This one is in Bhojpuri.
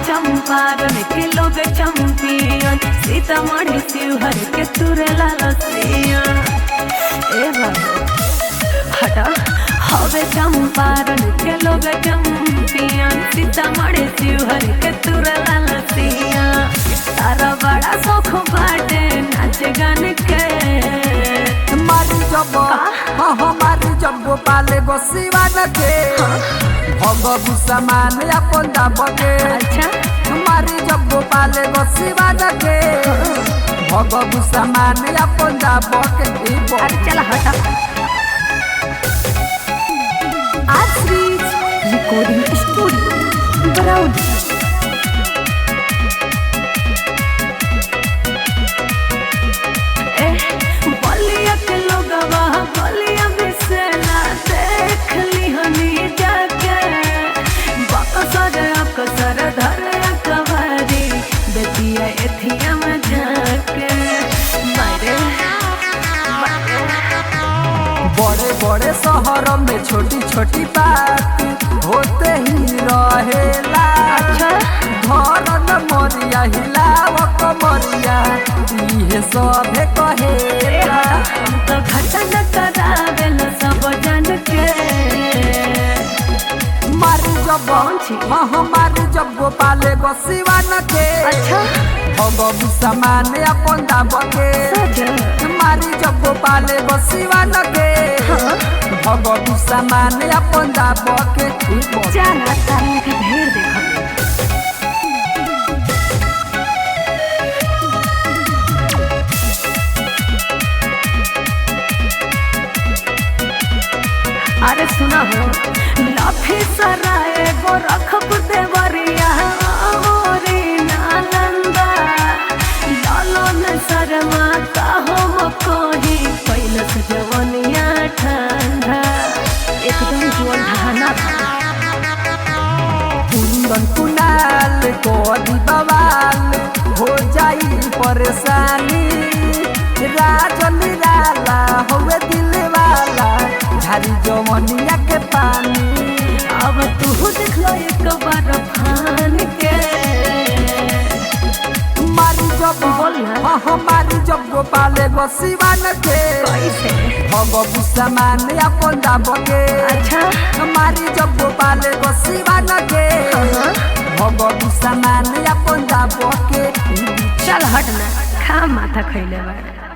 चंपारण के लोग चंपियन, सीतामढ़ी शिवहर के तुरला लसिया। ए बाबू हटा, हवे चंपारण के लोग चंपियन, सीतामढ़ी शिवहर के तुरला लसिया। तारा बड़ा शौक बाटे नाच गान के। मारी जब हमारी जब पाले बसिवान के भगबू समान अपन दाबके। अच्छा हमारी जब पाले बसिवान के भगबू समान अपन दाबके। अरे चला हटा। आश्रित रिकॉर्डिंग स्टूडियो बराउन। बलिया के लोगवा बलिया बिसेला देख ली हनी जाके। बकसर अकसर धर कवारी बेटिया एथिया में जाके। बड़े बड़े शहर में छोटी छोटी बात होते ही रहेला। अच्छा घर न मरिया हिलाव कमरिया इहे सभे कहेला। तो घटना करावेल सब जन के। मारी जब हमारी जब पाले बसिवान के। अच्छा भगबू समान अपन दाबके। मारी जब पाले बसिवान के भगबू समान अपन दाबके। जाना तारा के ढेर देखल। अरे सुना हो, लाफी सराय गोरखपुर देवरिया रे नालंदा। लालन शर्मा कहो मकोही कैलस जवनिया ठंडा। एकदम जोन ढाना कुंदन कुनाल कोदी बवाल हो जाई परेशानी। राजन निराला होवे दिल वाला झारी जवनिया के पानी। अब तू देख लो एक बार फान के। मारी जब हमारी जब पाले बसिवान के कैसे भगबू समान अपन दाबके। अच्छा हमारी जब पाले बसिवान के भगबू समान अपन दाबके। चल हटना, खा माथा खैले बार।